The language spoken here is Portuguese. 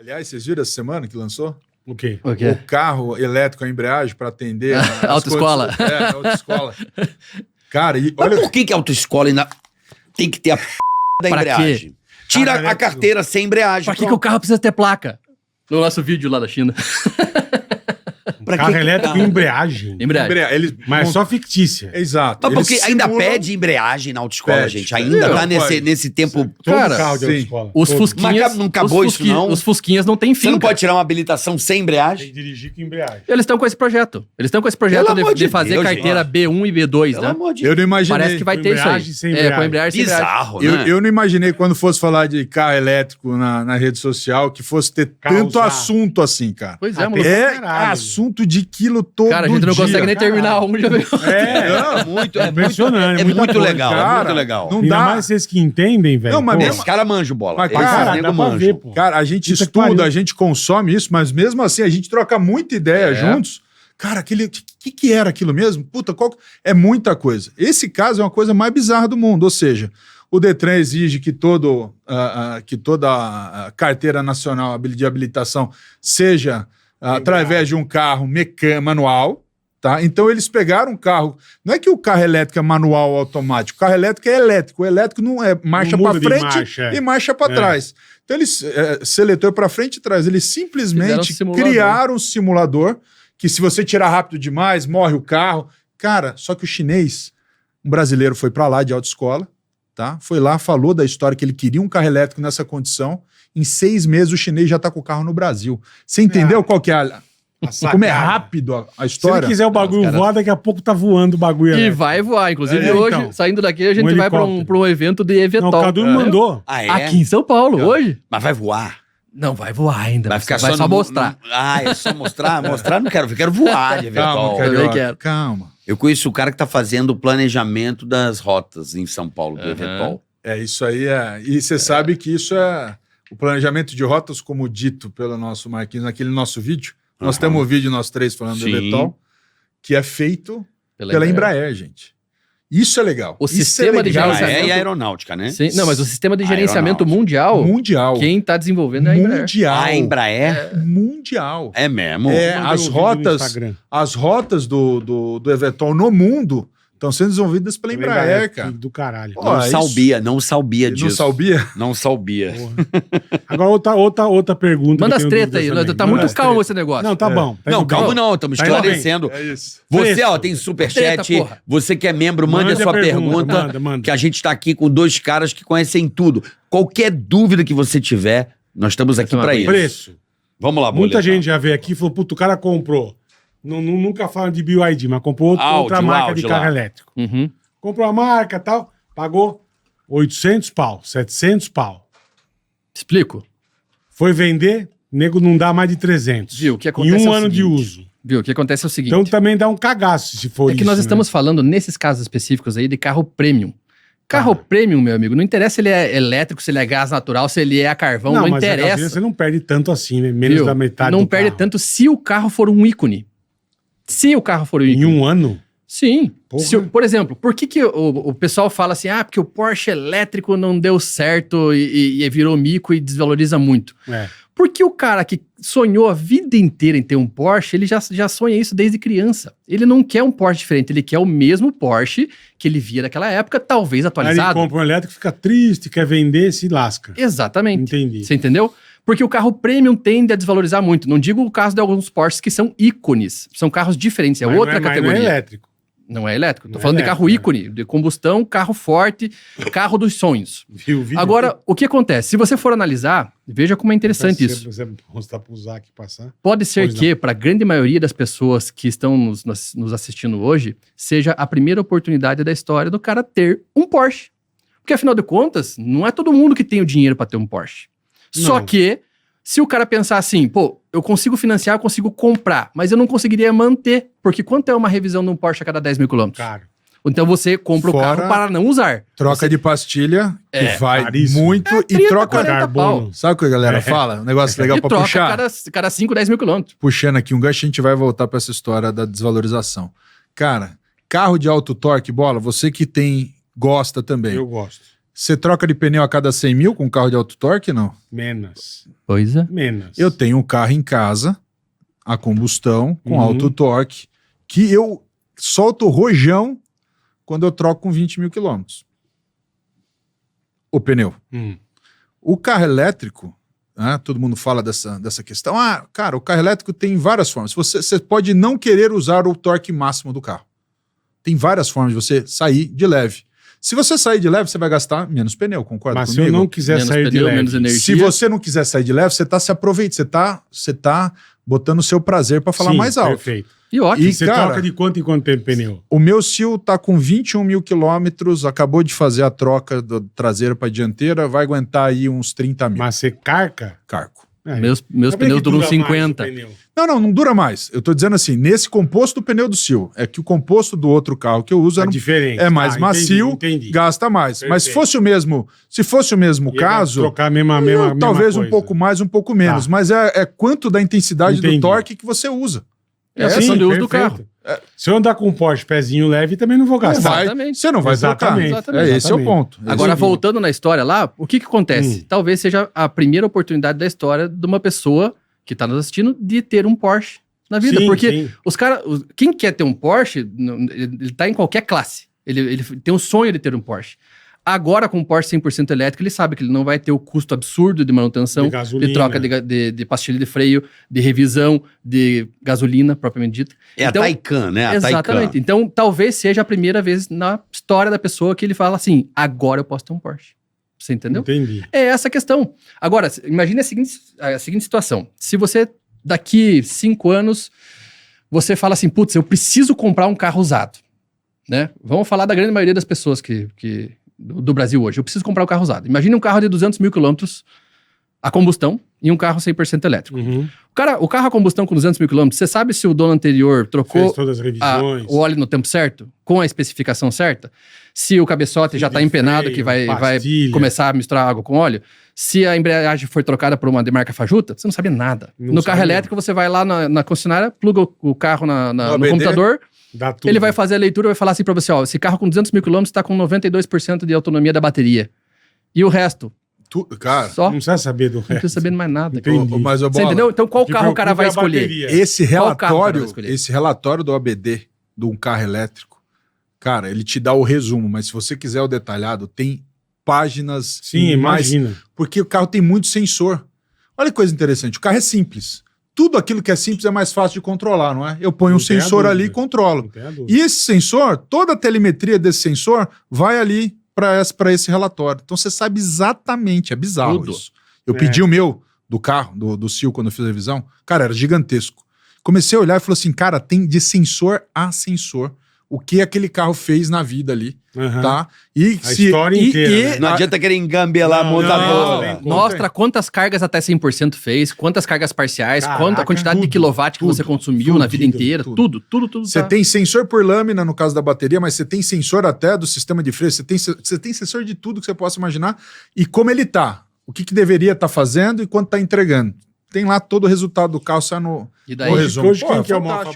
Aliás, vocês viram essa semana que lançou? O quê? O carro elétrico a embreagem para atender... Autoescola. Autoescola. Cara, e Mas olha... por que a autoescola ainda tem que ter a da Pra embreagem? quê? Tira a carteira sem embreagem. Pra que o carro precisa ter placa? No nosso vídeo lá da China. Carro elétrico e embreagem. Eles Mas só fictícia. Exato. Mas porque Eles ainda simulam- pede embreagem na autoescola, Pede, gente. pede. Ainda tá Não, pode. nesse tempo... Todo Cara, carro de sim. autoescola. Os Todo. Fusquinhas... Mas não acabou isso, não? Os Fusquinhas não tem fim, Você não cara. pode tirar uma habilitação sem Tem embreagem? que dirigir com embreagem. Eles estão com esse projeto. Eles estão com esse projeto Pelo amor de de fazer Deus, carteira gente. B1 e B2, Pelo né? amor de Eu não imaginei. Parece que vai Com ter isso aí. embreagem, sem embreagem. Com embreagem sem embreagem. Bizarro, né? Eu não imaginei quando fosse falar de carro elétrico na rede social que fosse ter tanto Causar. assunto assim, cara. Pois é, Ah, mano. tem- É Caralho. assunto de quilo todo Cara, a gente não dia. consegue nem terminar um, já veio. É, É impressionante. muita muito coisa. legal, é Cara, muito legal. não Ainda dá. mais vocês que entendem, velho. Não, mas Pô, mesmo- Esse cara manja o bola. Mas, Esse cara, nego dá pra manja. ver, pô. Cara, a gente Puta que estuda, pariu. a gente consome isso, mas mesmo assim a gente troca muita ideia juntos. Cara, aquele que era aquilo mesmo? Puta, é muita coisa. Esse caso é uma coisa mais bizarra do mundo, ou seja, o Detran exige que toda a carteira nacional de habilitação seja através de um carro manual, tá? Então eles pegaram um carro, não é que o carro elétrico é manual ou automático, o carro elétrico é elétrico, o elétrico não é marcha Não para muda de frente marcha, é. e marcha para É. trás. Então eles seletor para frente e trás, eles Fizeram um simplesmente simulador. criaram um simulador que se você tirar rápido demais, morre o carro. Cara, só que o chinês, um brasileiro foi para lá de autoescola, tá? Foi lá, falou da história que ele queria um carro elétrico nessa condição. Em 6 meses o chinês já tá com o carro no Brasil. Você entendeu qual que é como é rápido a Se ele história? quiser o bagulho Os caras- voar, daqui a pouco tá voando o bagulho. E elétrico. vai voar. Inclusive, É, hoje, então. saindo daqui, a gente Um vai pra helicóptero. um evento de Não, Evetol. o Cadu me mandou. Ah, é? Aqui em São Paulo, hoje. Mas vai voar. Não, vai voar ainda. Vai ficar vai só no- mostrar. Ah, é só mostrar? Mostrar não quero. Eu quero voar de Calma, Evetol. Também carioca, quero. calma. Eu conheço o cara que tá fazendo o planejamento das rotas em São Paulo, do Evetol. É, isso aí é... E você sabe que isso é... O planejamento de rotas, como dito pelo nosso Marquinhos naquele nosso vídeo, nós temos um vídeo, nós três, falando do Sim. Evetol, que é feito Pela pela Embraer, gente. Isso é legal. O Isso sistema de legal. Ah, gerenciamento- é e a aeronáutica, né? Sim, não, mas o sistema de gerenciamento Aeronáutica. mundial, Mundial. quem tá desenvolvendo é a Embraer. Mundial. A Embraer Mundial. é mesmo? É, Mandei as um vídeo no rotas, Instagram. as rotas do Evetol no mundo estão sendo desenvolvidas pela Embraer, cara. Do caralho. Pô, Não isso- sabia, não sabia Não disso. sabia? Não sabia. Agora outra pergunta. Manda que as eu tenho treta aí. dúvidas também. Tá Manda muito as calmo treta. esse negócio. Não, tá bom. Não, tudo calma bem. não, estamos Tá indo bem. esclarecendo. É isso. Você, Fresco. ó, tem superchat. Treta, porra. Você que é membro, mande a Mande a sua pergunta, pergunta. manda. Que a gente tá aqui com dois caras que conhecem tudo. Qualquer dúvida que você tiver, nós estamos aqui Essa é uma pra coisa. isso. Preço. Vamos lá, Muita Boletar. gente já veio aqui e falou, puto, o cara comprou. Nunca falam de BYD, mas comprou outra Audi, marca Audi de carro lá. elétrico. Uhum. Comprou a marca e tal, pagou 800 pau, 700 pau. Explico. Foi vender, nego não dá mais de 300. Viu, o que Em acontece é um o ano de seguinte. uso. Viu? O que acontece é o seguinte. Então também dá um cagaço se for É isso. que nós né? estamos falando, nesses casos específicos aí, de carro premium. Carro premium, meu amigo, não interessa se ele é elétrico, se ele é gás natural, se ele é a carvão, não mas a interessa. gasolina você não perde tanto assim, né? Menos Viu? da metade Não do perde carro. tanto se o carro for um ícone. Se o carro for um ícone. Em um ano? Sim. Porra. Por exemplo, por que o pessoal fala assim, porque o Porsche elétrico não deu certo e virou mico e desvaloriza muito? É. Porque o cara que sonhou a vida inteira em ter um Porsche, ele já sonha isso desde criança. Ele não quer um Porsche diferente, ele quer o mesmo Porsche que ele via naquela época, talvez Aí ele atualizado. compra um elétrico, fica triste, quer vender, se lasca. Exatamente. Entendi. Você entendeu? Porque o carro premium tende a desvalorizar muito. Não digo o caso de alguns Porsches que são ícones. São carros diferentes, é Mas outra não mas categoria. Não é elétrico. Não é elétrico. Tô Não é falando de carro elétrico, ícone, de combustão, carro forte, carro dos sonhos. Viu o vídeo? Agora, o que acontece? Se você for analisar, veja como é interessante isso. Você mostrar pro Zac passar. Pode ser Pois que, para a grande maioria das pessoas que estão nos assistindo hoje, seja a primeira oportunidade da história do cara ter um Porsche. Porque, afinal de contas, não é todo mundo que tem o dinheiro para ter um Porsche. Só Não. que, se o cara pensar assim, pô, eu consigo financiar, eu consigo comprar, mas eu não conseguiria manter, porque quanto é uma revisão de um Porsche a cada 10 mil quilômetros? Caro. Então você compra o Fora- carro para não usar. Troca de pastilha, que vai caríssimo. muito, e 30, troca... 40 carbono. pau. Sabe o que a galera É. fala? Um negócio legal E pra troca puxar? cada 5, 10 mil quilômetros. Puxando aqui um gancho, a gente vai voltar pra essa história da desvalorização. Cara, carro de alto torque, bola, você que gosta também. Eu gosto. Você troca de pneu a cada 100 mil com um carro de alto torque, não? Menos. Pois é. Menos. Eu tenho um carro em casa, a combustão, com Uhum. alto torque, que eu solto rojão quando eu troco com 20 mil quilômetros. O pneu. O carro elétrico, né, todo mundo fala dessa questão. Ah, cara, o carro elétrico tem várias formas. Você pode não querer usar o torque máximo do carro. Tem várias formas de você sair de leve. Se você sair de leve, você vai gastar menos pneu, concorda Mas se comigo? eu não quiser Menos sair de pneu, leve, menos energia. Se você não quiser sair de leve, você está se aproveitando, você tá botando o seu prazer para falar sim, mais alto. Perfeito. E ótimo. E, Você cara, troca de quanto em quanto tempo pneu? o meu Sil tá com 21 mil quilômetros, acabou de fazer a troca do traseiro para dianteira, vai aguentar aí uns 30 mil. Mas você carca? Carco. Meus Mas por que pneus que duram dura mais o 50. pneu? Não dura mais. Eu tô dizendo assim, nesse composto do pneu do Sil, é que o composto do outro carro que eu uso É diferente. é mais Ah, macio, entendi. gasta mais. Mas se Perfeito. fosse o mesmo Ia caso, trocar a mesma talvez um coisa. pouco mais, um pouco menos. Tá. Mas é quanto da intensidade Entendi. do torque que você usa. É a questão de uso do perfeito. carro. Se eu andar com um Porsche pezinho leve, também não vou Não gastar. vai, Exatamente. você não vai Exatamente. trocar. Esse é o Exatamente. ponto. Agora, Esse- voltando na história lá, o que acontece? Talvez seja a primeira oportunidade da história de uma pessoa que está nos assistindo de ter um Porsche na vida. Sim, porque sim. os caras, quem quer ter um Porsche, ele tá em qualquer classe. Ele tem um sonho de ter um Porsche. Agora, com um Porsche 100% elétrico, ele sabe que ele não vai ter o custo absurdo de manutenção, De gasolina. de troca de pastilha de freio, de revisão, de gasolina, propriamente dita. É Então, a Taycan, né? A Exatamente. Taycan. Então, talvez seja a primeira vez na história da pessoa que ele fala assim, agora eu posso ter um Porsche. Você entendeu? Entendi. É essa a questão. Agora, imagine a seguinte situação. Se você, daqui 5 anos, você fala assim, putz, eu preciso comprar um carro usado. Né? Vamos falar da grande maioria das pessoas do Brasil hoje. Eu preciso comprar um carro usado. Imagine um carro de 200 mil quilômetros a combustão e um carro 100% elétrico. Uhum. O carro a combustão com 200 mil quilômetros, você sabe se o dono anterior trocou Fez todas as revisões. o óleo no tempo certo? Com a especificação certa? Se o cabeçote já está empenado, freio, que vai pastilha. começar a misturar água com óleo? Se a embreagem foi trocada por uma de marca fajuta? Você não sabe nada. Não no sabe carro elétrico, você vai lá na concessionária, pluga o carro no ABD. computador, Dá tudo. ele vai fazer a leitura e vai falar assim para você, ó, esse carro com 200 mil quilômetros está com 92% de autonomia da bateria. E o resto? Cara, Só? Não Não precisa saber do resto. precisa saber de mais nada. Entendi. mas ô, Você Bola, entendeu? Então, qual O que carro o cara vai preocupa é a escolher? bateria. esse Qual carro o cara vai relatório, escolher? esse relatório do ABD de um carro elétrico, cara, ele te dá o resumo, mas se você quiser o detalhado, tem páginas Sim, e mais, imagina. porque o carro tem muito sensor. Olha que coisa interessante, o carro é simples. Tudo aquilo que é simples é mais fácil de controlar, não é? Eu ponho um Não tem a sensor ali e dúvida. controlo. Não tem a dúvida. E esse sensor, toda a telemetria desse sensor vai ali para esse relatório. Então você sabe exatamente, é bizarro Tudo. isso. Eu É. pedi o meu do carro, do Sil, quando eu fiz a revisão, cara, era gigantesco. Comecei a olhar e falei assim, cara, tem de sensor a sensor o que aquele carro fez na vida ali, Aham. tá? E A história inteira, né? Não adianta querer engambelar a Não, montadora. não, não. Mostra quantas cargas até 100% fez, quantas cargas parciais, Caraca, quanta a quantidade de tudo, quilowatt que você tudo, consumiu tudo, na vida tudo, inteira. tudo. Tudo. Você tá. tem sensor por lâmina no caso da bateria, mas você tem sensor até do sistema de freio, você tem sensor de tudo que você possa imaginar e como ele tá, o que deveria estar fazendo e quanto tá entregando. Tem lá todo o resultado do carro, sai no E daí, resumo. Hoje, quem Porra, que é o maior fantástico. fabricante?